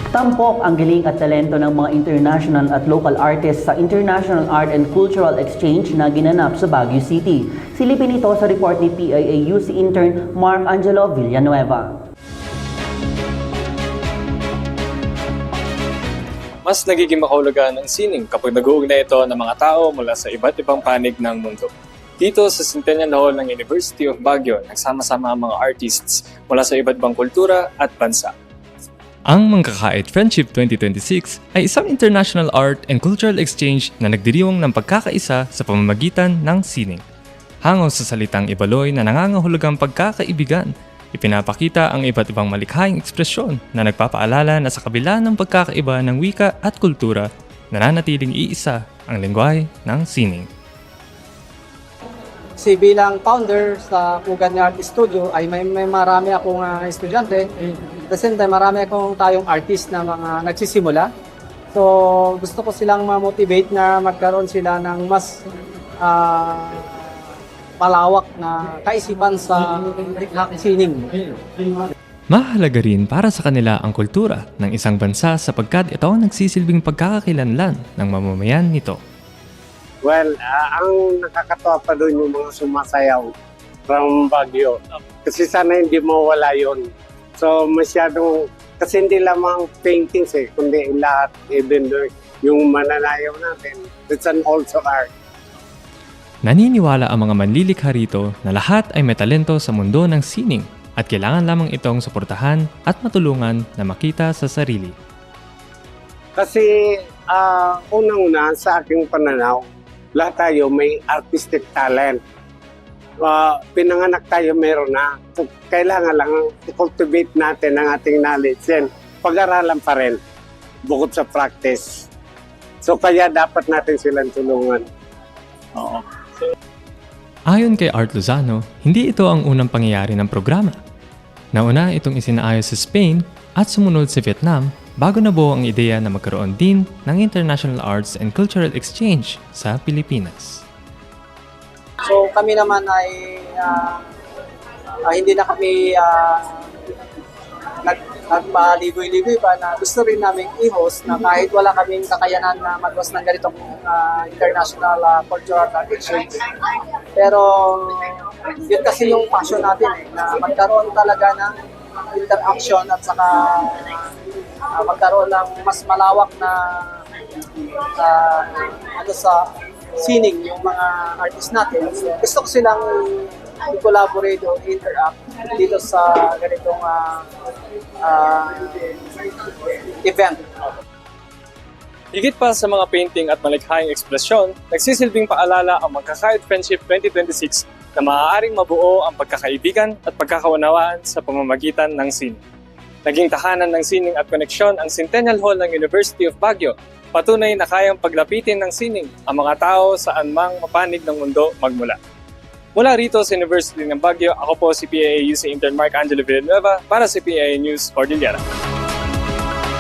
Tampok ang galing at talento ng mga international at local artists sa International Art and Cultural Exchange na ginanap sa Baguio City. Silipin ito sa report ni PIAUC intern Mark Angelo Villanueva. Mas nagiging makahulugan ang sining kapag nag-uugnay ito ng mga tao mula sa iba't ibang panig ng mundo. Dito sa Centennial Hall ng University of Baguio, nagsama-sama ang mga artists mula sa iba't ibang kultura at bansa. Ang Mangkakait Friendship 2026 ay isang international art and cultural exchange na nagdiriwang ng pagkakaisa sa pamamagitan ng sining. Hango sa salitang Ibaloy na nangangahulugang pagkakaibigan, ipinapakita ang iba't ibang malikhaing ekspresyon na nagpapaalala na sa kabila ng pagkakaiba ng wika at kultura, nananatiling iisa ang lengguwahe ng sining. Kasi bilang founder sa Pugan Art Studio ay may marami akong estudyante. At the same time, marami akong tayong artist na mga nagsisimula. So gusto ko silang ma-motivate na magkaroon sila ng mas malawak na kaisipan sa sining. Mahalaga rin para sa kanila ang kultura ng isang bansa sapagkat ito ang nagsisilbing pagkakakilanlan ng mamamayan nito. Well, ang nakakatawa pa doon yung mga sumasayaw from Baguio. Kasi sana hindi mawala yun. So masyadong, kasi hindi lamang paintings kundi lahat, even yung mananayaw natin. It's an also art. Naniniwala ang mga manlilikha rito na lahat ay may talento sa mundo ng sining at kailangan lamang itong suportahan at matulungan na makita sa sarili. Kasi unang-una sa aking pananaw, lahat tayo may artistic talent. Pinanganak tayo meron na. So, kailangan lang i-cultivate natin ang ating knowledge and pag-aralan pa rin bukod sa practice. So kaya dapat natin silang tulungan. Oo. Ayon kay Art Lozano, hindi ito ang unang pangyayari ng programa. Nauna itong isinaayos sa Spain at sumunod sa Vietnam bago nabuo ang ideya na magkaroon din ng International Arts and Cultural Exchange sa Pilipinas. So kami naman ay hindi na kami nagpaligoy-ligoy pa na gusto rin namin i-host na kahit wala kaming kakayanan na mag-host ng ganitong International Cultural Exchange. Pero yun kasi yung passion natin na magkaroon talaga ng interaction at saka magkaroon ng mas malawak na sa sining yung mga artists natin. Gusto ko silang i-collaborate o interact dito sa ganitong event. Higit pa sa mga painting at malikhaing ekspresyon, nagsisilbing paalala ang Mangkakait Friendship 2026 na maaaring mabuo ang pagkakaibigan at pagkakaunawaan sa pamamagitan ng sining. Naging tahanan ng sining at koneksyon ang Centennial Hall ng University of Baguio. Patunay na kayang paglapitin ng sining ang mga tao saan mang mapanig ng mundo magmula. Mula rito sa University ng Baguio, ako po si PIAUC intern Mark Angelo Villanueva para sa PIA News Cordillera.